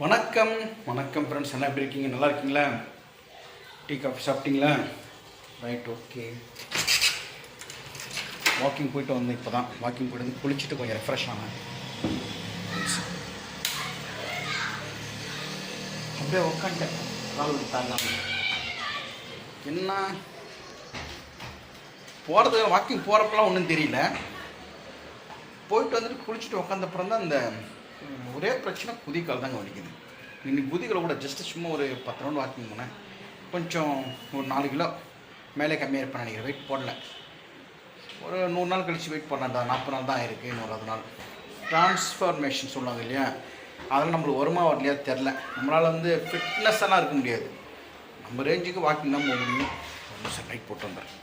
வணக்கம் வணக்கம் ஃப்ரெண்ட்ஸ், என்ன எப்படி இருக்கீங்க? நல்லா இருக்கீங்களா? டீ காஃபி சாப்பிட்டீங்களா? Right, okay. வாக்கிங் போயிட்டு வந்தேன். இப்போ தான் வாக்கிங் போயிட்டு வந்து குளிச்சுட்டு கொஞ்சம் ரெஃப்ரெஷ் ஆனேன். அப்படியே உட்காந்துட்டேன், கால் தாங்காமல். என்ன போகிறது, வாக்கிங் போகிறப்பெல்லாம் ஒன்றும் தெரியல. போயிட்டு வந்துட்டு குளிச்சுட்டு உட்காந்தப்புறம் தான் அந்த ஒரே பிரச்சனை, குதிக்கால் தாங்க வலிக்குது. இன்னைக்கு குதிகளை கூட ஜஸ்ட்டு சும்மா ஒரு 10 ரவுண்ட் வாக்கிங் போனேன். கொஞ்சம் ஒரு 4 கிலோ மேலே கம்மியாக இருப்பேன் நினைக்கிறேன். வெயிட் போடல. ஒரு 100 நாள் கழித்து வெயிட் போடலாம். 40 நாள் தான் இருக்குது, இன்னொரு 10 நாள். ட்ரான்ஸ்ஃபர்மேஷன் சொல்லுவாங்க இல்லையா, அதெல்லாம் நம்மளுக்கு வருமா வரலையா தெரில. நம்மளால் ஃபிட்னஸ் எல்லாம் இருக்க முடியாது. நம்ம ரேஞ்சுக்கு வாக்கிங் தான் போக முடியும். சார் லைட் போட்டு வந்துடுறேன்.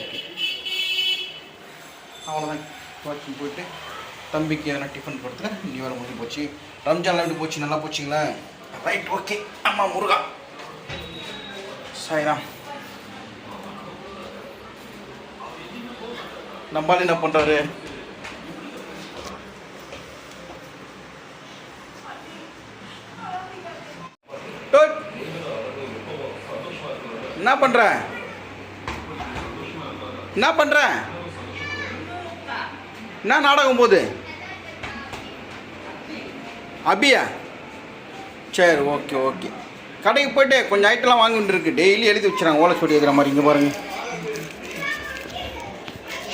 ஓகே, அவ்வளோதான். வாக்கிங் போயிட்டு தம்பிக்கு எதனா டிஃபன் கொடுத்துருக்கேன். நீ வேறு முடிஞ்சு போச்சு. ரம்ஜான்லாம் எப்படி போச்சு? நல்லா போச்சிங்களா? Right, okay. அம்மா முருகா சாய்ராம். நம்பால் என்ன பண்ணுறாரு? என்ன பண்ணுற? என்ன பண்ணுற? என்ன நாடகம் போகுது? அபியா? சரி, ஓகே ஓகே. கடைக்கு போய்ட்டு கொஞ்சம் ஐட்டம்லாம் வாங்கிட்டு இருக்கு. டெய்லி எழுதி வச்சுறாங்க ஓலை சொடி வைக்கிற மாதிரி. இங்கே பாருங்க,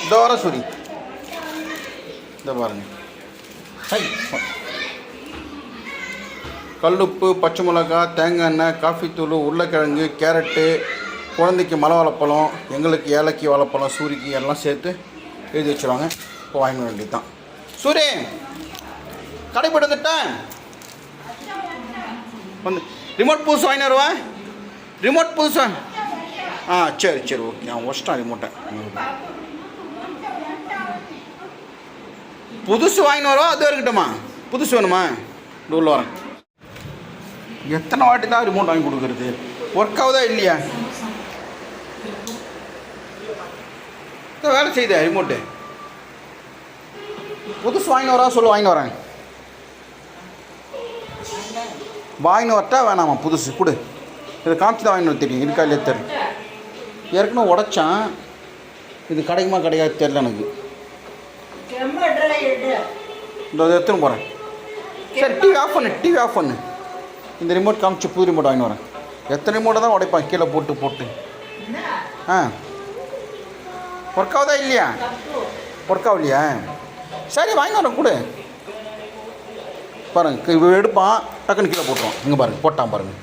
தோர சொடி. இந்த பாருங்க, கல்லுப்பு, பச்சை மிளகா, தேங்காய் எண்ணெய், காஃபி தூள், உருளைக்கிழங்கு, கேரட்டு, குழந்தைக்கு மலை வாழைப்பழம், எங்களுக்கு ஏலக்கி வாழைப்பழம், சூரிக்கு எல்லாம் சேர்த்து எழுதி வச்சுருவாங்க. இப்போ வாங்க வேண்டியது தான். சூரி, கடை போட்டு வந்துட்டேன். வந்து ரிமோட் புதுசு வாங்கிட்டு வருவேன். ரிமோட் புதுசா? சரி சரி, ஓகே. அவன் வச்சிட்டான் ரிமோட்டை. புதுசு வாங்கிட்டு வருவா? அது இருக்கட்டுமா? புதுசு வேணுமா? இது உள்ள வரேன். எத்தனை வாட்டி தான் ரிமோட் வாங்கி கொடுக்குறது? ஒர்க் ஆகுதா இல்லையா? வேலை செய்யுதா ரிமோட்டு? புதுசு வாங்கிட்டு வரா சொல்லு, வாங்கிட்டு வரேன். வாங்கிட்டு வரட்டா வேணாமா? புதுசு கொடு. இது காமிச்சு தான் வாங்கிட்டு தெரியும். இருக்கா இல்லையா தெரியும். ஏற்கனவே உடைச்சான். இது கிடைக்குமா கிடைக்காது தெரியல எனக்கு. இந்த எடுத்துன்னு போகிறேன். சரி, டிவி ஆஃப் பண்ணு, டிவி ஆஃப் பண்ணு. இந்த ரிமோட் காமிச்சு புது ரிமோட் வாங்கிட்டு வரேன். எத்தனை ரிமோட்டை தான் உடைப்பான் கீழே போட்டு போட்டு. ஒர்க் ஆகுதா இல்லையா? ஒர்க் ஆகலையா? சரி, வாங்கி வரேன், கொடு. பாருங்கள், இவ எடுப்பான், டக்குன்னு கீழே போட்டுருவான். இங்கே பாருங்கள், போட்டான் பாருங்கள்.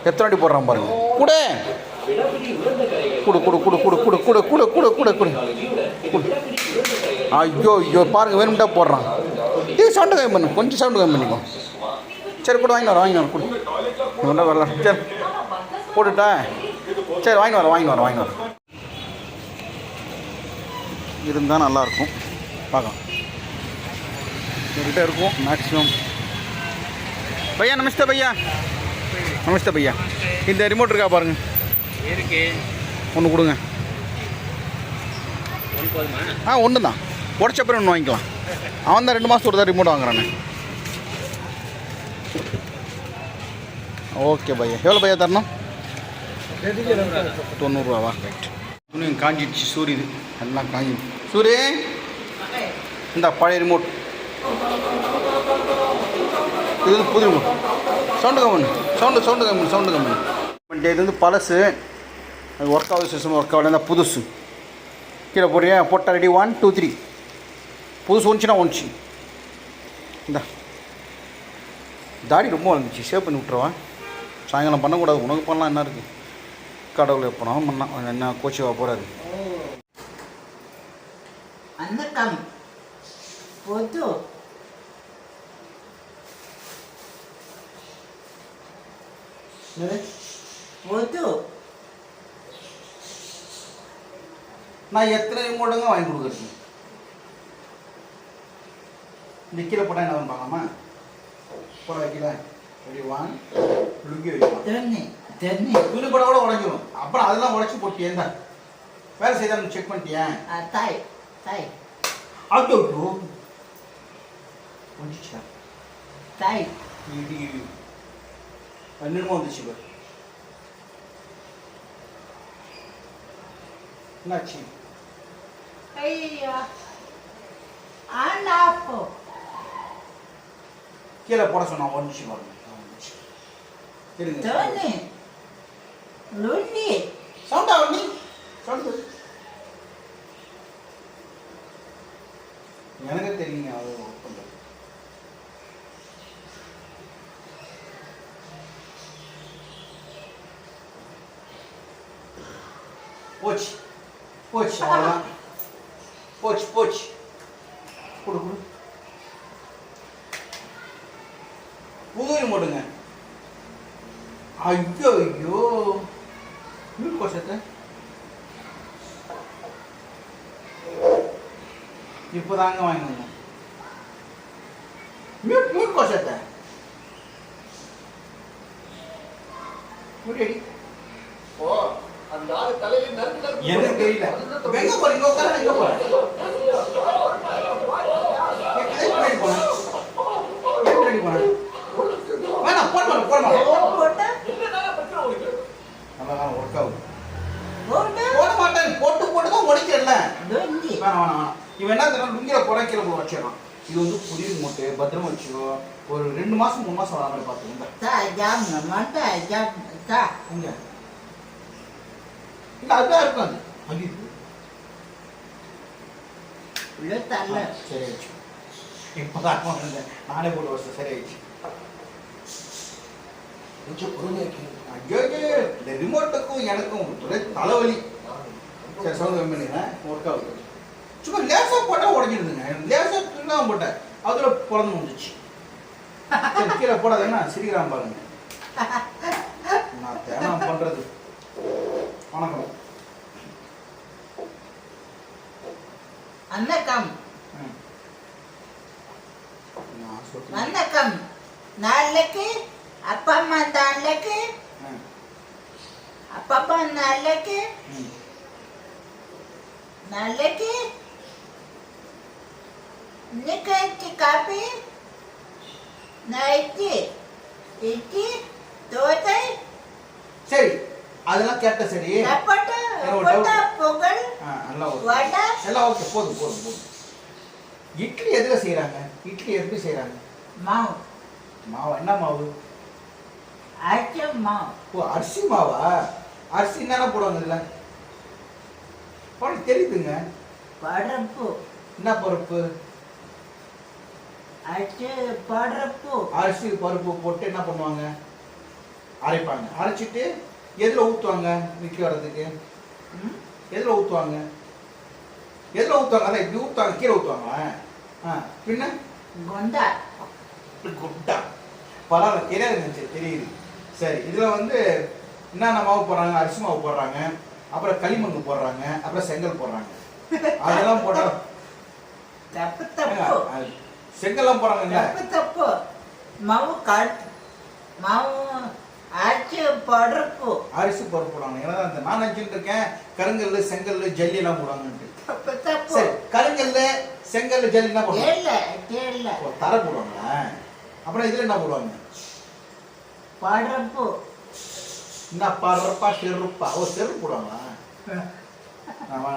எத்தனை அடி போடுறான் பாருங்கள். கொடு கொடு கொடு கொடு கொடு கொடு கொடு கொடு கொடு கொடு கொடு கொடு. ஐயோ ஐயோ, பாருங்கள், வேணும்ட்டா போடுறான். இது சவுண்டு கம்மி பண்ணு, கொஞ்சம் சவுண்டு கம்மி பண்ணிக்கோ. சரி, கூட வாங்கி வரேன், வாங்கி வரேன், கொடு. ஒன்றா வரலாம். சரி, போட்டுட்டேன். சரி, வாங்கி வரேன், வாங்கி வரேன், வாங்கி வரேன். இருந்தால் நல்லாயிருக்கும். பார்க்கலாம், என்கிட்ட இருக்கும் மேக்ஸிமம். பையா நமஸ்தே. பையா நமஸ்தே. பையா, இந்த ரிமோட் இருக்கா பாருங்கள். இருக்கு, ஒன்று கொடுங்க. ஒன்று தான். உடச்சப்பறம் ஒன்று வாங்கிக்கலாம். அவன் தான் 2 மாதத்துக்கு ஒரு தான் ரிமோட் வாங்குறானே. ஓகே பையா, எவ்வளோ பையா தரணும்? 90 ரூபாவா? ரைட். துணியும் காஞ்சிடுச்சு. சூரியது எல்லாம் காஞ்சிடுச்சு. சூரிய, இந்த பழைய ரிமோட். இது புது ரிமோட். சவுண்டு கம்மி, சவுண்டு கம்மி, சவுண்டு கம்மி. இது பழசு, அது ஒர்க் ஆகுது. சிஸ்டம் ஒர்க் ஆகல. இந்த புதுசு கீழே போடுறியா? போட்டால் ரெடி. 1 2 3. புதுசு ஒன்றுச்சுன்னா ஒன்றுச்சு. இந்த தாடி ரொம்ப வளர்ந்துச்சு. சேவ் பண்ணி விட்ருவான். சாயங்காலம் பண்ணக்கூடாது. உனக்கு பண்ணலாம், என்ன இருக்குது? கடவுள் எப்போனாலும் பண்ணால் என்ன கோச்சிவா போகிறாரு. நான் எத்தனை ரிமோட்டுங்க வாங்கி கொடுக்குறது? இந்த கீழே போட்டால் என்ன பார்க்கலாமா? போட வைக்கல. ரெடி 1. லுங்கி வைக்கலாம். துணி போட கூட உடைஞ்சிடும். அப்புறம் அதெல்லாம் உடைச்சி போட்டு ஏன் தான் வேலை செய்தாலும் செக் பண்ணிட்டியா? தாய் தாய் அது வந்துச்சா தாய் இடி என்னமோ வந்துச்சு பாரு என்னாச்சு ஐயா ஆண்டாப்போ கீழே போட சொன்னா வந்துச்சு பாருங்க வந்துச்சு இருங்க தோனி லுண்ணி சவுண்டா நீ சொல்லு எனக்கு தெரியுங்க அது ஒர்க் பண்ணுறது போச்சு போச்சு அவ்வளோதான் போச்சு போச்சு கொடு கொடு புது ரிமோட்டுங்க ஐயோ ஐயோ மியூட் கோஷத்தை இப்போதாங்க வாங்கி வந்தோம் மியூட் மியூட் கோஷத்தை முடியடி ஓ அந்த ஆளு தலையில நறுக்கு எனக்கு தெரியல எங்க போறீங்க உட்கார எங்க போறேன் வேணாம் போட மாட்டேன் போட மாட்டேன் போட்டா என்னடா பிரச்சனை உங்களுக்கு நல்லா ஒர்க் ஆகுது போட்டா போட மாட்டேன் போட்டு போட்டு தான் உடைக்கிறல லுண்ணி வேணாம் வேணாம் வேணாம் இவன் என்ன தெரியும் லுங்கில போட கீழே போய் வச்சிடறான் இது வந்து புதிய மூட்டை பத்திரமா வச்சுக்கோ ஒரு 2 மாசம் 3 மாசம் வர மாதிரி பார்த்துக்கோங்க தா ஜாம் மண்டா ஜாம் தா இங்க இல்ல அதுதான் இருக்கும் அது அது உள்ள தரல சரியாயிடுச்சு இப்போதான் வந்தேன் நானே போட்டு வருஷம் சரியாயிடுச்சு கொஞ்சம் பொறுமையா கேளு ஐயோ இந்த ரிமோட்டுக்கும் எனக்கும் ஒரே தலைவலி சரி சவுண்ட் கம்மி பண்ணிடுறேன் ஒர்க் ஆகுது சும்மா லேசாக போட்டால் உடஞ்சிடுதுங்க லேசாக பின்னாக போட்டேன் அதில் பிறந்து வந்துச்சு சரி கீழே போடாதுன்னா சிரிக்கிறான் பாருங்க நான் தேவை பண்ணுறது வணக்கம் வணக்கம் நான் சொல்றேன் வணக்கம் நாளைக்கு அப்பா அம்மா நாளைக்கு அப்பா நாளைக்கு நாளைக்கு இன்னைக்கு காப்பி நைட்டு இட்லி தோசை சரி அதெல்லாம் கேட்ட சரி சப்பாட்டு ஒரு பொட்டா doubt. பொங்கல் எல்லாம் ஓகே வடை எல்லாம் ஓகே போதும் போதும் போதும் இட்லி எதில் செய்கிறாங்க இட்லி எப்படி செய்கிறாங்க மாவு மாவு என்ன மாவு அரிசி மாவு ஓ அரிசி மாவா அரிசி என்னென்ன போடுவாங்க இதில் உனக்கு தெரியுதுங்க பருப்பு என்ன பருப்பு அரிசி பருப்பு அரிசி பருப்பு போட்டு என்ன பண்ணுவாங்க அரைப்பாங்க அரைச்சிட்டு எதில் ஊற்றுவாங்க இட்லி வர்றதுக்கு ம்? எதில் ஊற்றுவாங்க எதில் ஊற்றுவாங்க அதான் இப்படி ஊற்றுவாங்க கீழே ஊற்றுவாங்களா ஆ பின்ன குண்டா குட்டா பரவாயில்ல தெரியாது சரி தெரியுது சரி இதில் வந்து என்னென்ன மாவு போடுறாங்க அரிசி மாவு போடுறாங்க அப்புறம் களிமண் போடுறாங்க அப்புறம் செங்கல் போடுறாங்க அதெல்லாம் போட்டா தப்பு தப்பு செங்கல்லாம் போடுறாங்கல்ல தப்பு தப்பு மாவு கட் மாவு அரிசி பருப்பு அரிசி பருப்பு போடுவாங்க ஏன்னா அந்த நான் நினச்சிட்டு இருக்கேன் கருங்கல் செங்கல் ஜல்லி எல்லாம் போடுவாங்கன்ட்டு தப்பு தப்பு சரி கருங்கல் செங்கல் ஜல்லி என்ன போடுவாங்க இல்ல இல்ல ஓ, தரை போடுவாங்களா அப்புறம் இதுல என்ன போடுவாங்க பருப்பு என்ன பருப்பா செருப்பா ஓ செருப்பு போடுவாங்களா ஆமா.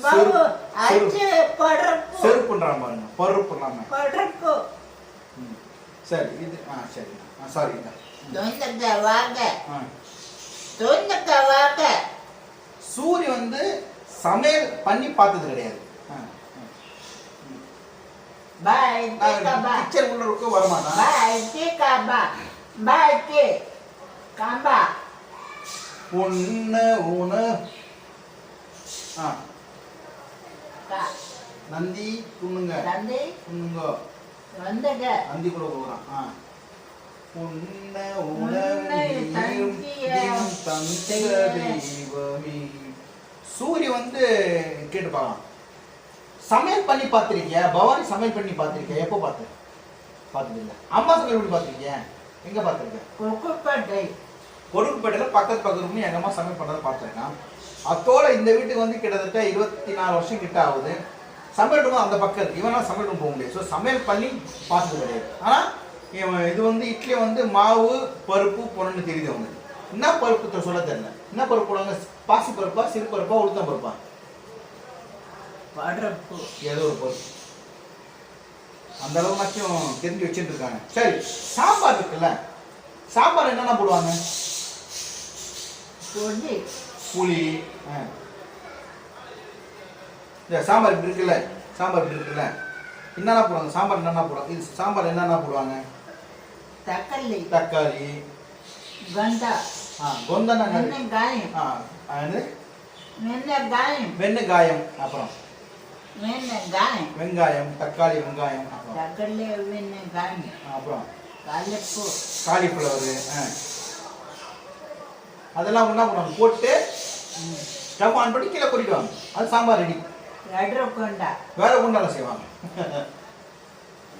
மாவு அரிசி பருப்பு செருப்புன்றான் பாருங்க பருப்பு இல்லாம பருப்பு ம். சரி இது சரி சாரி தொண்டக்க வாங்க தொண்டக்க வாங்க சூரிய வந்து சமையல் பண்ணி பார்த்தது கிடையாது பாய் கபா கிச்சன் உள்ள இருக்க வரமாட்டான் பாய் கபா பாய் கபா ஒன்று ஊனு கா நந்தி துண்ணுங்க தந்தை துண்ணுங்க வந்தக நந்தி கூட போகிறான் உன்ன உன்னை தந்தியம் தெய்வமே சூரிய வந்து கேட்டு பார்க்கலாம் சமையல் பண்ணி பார்த்துருக்கியா பவானி சமையல் பண்ணி பார்த்துருக்கியா எப்போ பார்த்து பார்த்தது இல்லை அம்மா சமையல் பண்ணி பார்த்துருக்கியா எங்கே பார்த்துருக்கேன் கொக்குப்பட்டை பொருட்பேட்டையில் பக்கத்து எங்கள் அம்மா சமையல் பண்ணுறதை பார்த்துருக்கேன் அத்தோட இந்த வீட்டுக்கு வந்து கிட்டத்தட்ட 24 வருஷம் கிட்ட ஆகுது சமையல் ரூம் அந்த பக்கம் இருக்குது, இவனால் சமையல் ரூம் போக முடியாது. ஸோ சமையல் பண்ணி பார்த்தது கிடையாது. ஆனால் இவன் இது வந்து இட்லி வந்து மாவு பருப்பு பொருள்னு தெரியுது அவனுக்கு. என்ன பருப்பு சொல்ல தெரியல. என்ன பருப்பு போடுவாங்க? பாசி பருப்பா, சிறு பருப்பா, உளுத்தம் பருப்பா? பருப்பு. ஏதோ ஒரு பருப்பு. அந்த அளவுனாச்சும் தெரிஞ்சு வச்சுட்டு இருக்காங்க. சரி, சாம்பார் இருக்குல்ல, சாம்பார் என்னென்ன போடுவாங்க? பொடி. புளி. இந்த சாம்பார் இப்படி இருக்குல்ல, சாம்பார் இப்படி இருக்குல்ல, என்னென்ன போடுவாங்க? சாம்பார் என்னென்ன போடுவாங்க? இது சாம்பார் என்னென்ன போடுவாங்க? தக்காளி. தக்காளி. கண்டா. கொந்தனா வெங்காயம். வெங்காயம். வெங்காயம். அப்புறம் வெங்காயம். வெங்காயம், தக்காளி, வெங்காயம். அப்புறம் தக்காளி, வெங்காயம். அப்புறம் காலிப்பூ. காலிஃப்ளவரு. அதெல்லாம் ஒன்றா போடுவாங்க. போட்டு ஸ்டவ் ஆன் பண்ணி கீழே கொட்டிடுவாங்க. அது சாம்பார் ரெடி. கொண்டா. வேற கொண்டால செய்வாங்க.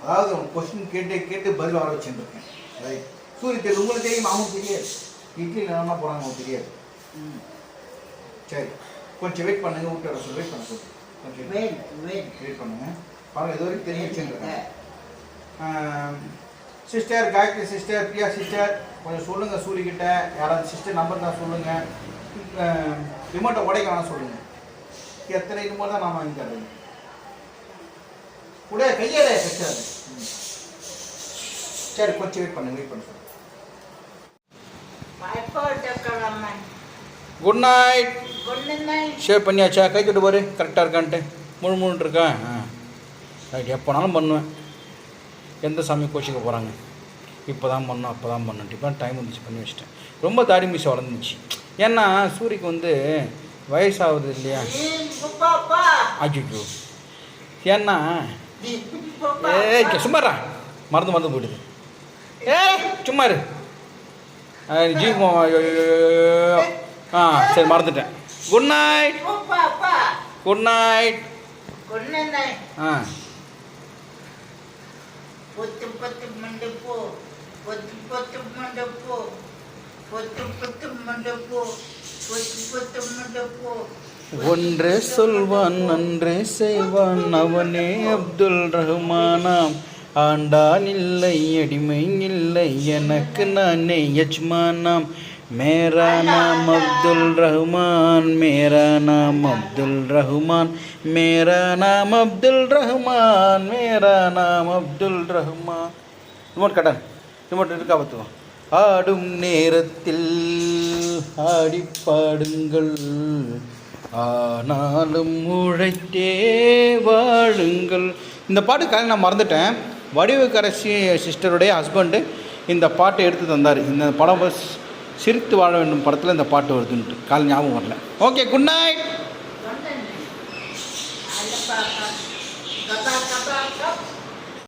அதாவது கொஸ்டின் கேட்டு கேட்டு பதில் வர வச்சுருக்கேன். ரைட். சூரிய தெரியும், உங்களுக்கு தெரியும், அவங்களுக்கு தெரியாது. இட்லியில் என்னென்ன போகிறாங்க அவங்களுக்கு தெரியாது. சரி, கொஞ்சம் வெயிட் பண்ணுங்க. விட்டு வர சொல்லி வெயிட் பண்ண சொல்லு. கொஞ்சம் வெயிட் பண்ணுங்க. பாருங்கள், இது வரைக்கும் தெரிய வச்சுருக்கேன். Sister Gayathri sister, Priya sister, கொஞ்சம் சொல்லுங்கள் சூரியக்கிட்ட. யாராவது சிஸ்டர் நம்பர் தான் சொல்லுங்கள். ரிமோட்டை உடைக்க வேணாம் சொல்லுங்கள். எத்தனை ரிமோட் தான் நான் வாங்கி தரேன். கூட கையால கட்டாது. சரி, கொஞ்சம் வெயிட் பண்ணுங்க. வெயிட் பண்ண சொல்லுங்கள். Good night. ஷேர் பண்ணியாச்சா? கை தொட்டு பாரு, கரெக்டாக இருக்கான்ட்டு. முழு இருக்கா? ரைட். எப்போனாலும் பண்ணுவேன். எந்த சாமி கோச்சிக்க போகிறாங்க? இப்போ தான் பண்ணோம், அப்போ தான் பண்ணோன்ட்டு இப்போ டைம் வந்துச்சு, பண்ணி வச்சிட்டேன். ரொம்ப தாடி மீசை வளர்ந்துச்சு. ஏன்னா சூரிக்கு வந்து வயசாகுது இல்லையா? அஜிஜோ. ஏன்னா சும்மாரா, மறந்து போயிடுது. சும்மா இரு. சரி, மறந்துட்டேன். Good night. Good night. ஒன்றே சொல்வான் நன்றே செய்வான் அவனே அப்துல் ரஹ்மானாம். ஆண்டான் இல்லை அடிமை இல்லை எனக்கு நானே யஜ்மானாம். मेरा नाम अब्दुल रहमान, मेरा नाम अब्दुल रहमान, मेरा नाम अब्दुल रहमान, मेरा नाम अब्दुल रहमान. ரிமோட் கட்ட, ரிமோட் இருக்கா பார்த்துக்கோ. ஆடும் நேரத்தில் ஆடி பாடுங்கள், ஆனாலும் உழைத்தே வாழுங்கள். இந்த பாட்டு காலையில் நான் மறந்துட்டேன். வடிவுக்கரசி சிஸ்டருடைய ஹஸ்பண்டு இந்த பாட்டை எடுத்து தந்தார். இந்த படம் சிரித்து வாழ வேண்டும் படத்தில் இந்த பாட்டு வருதுன்ட்டு கால் ஞாபகம் வரல. Okay, good night.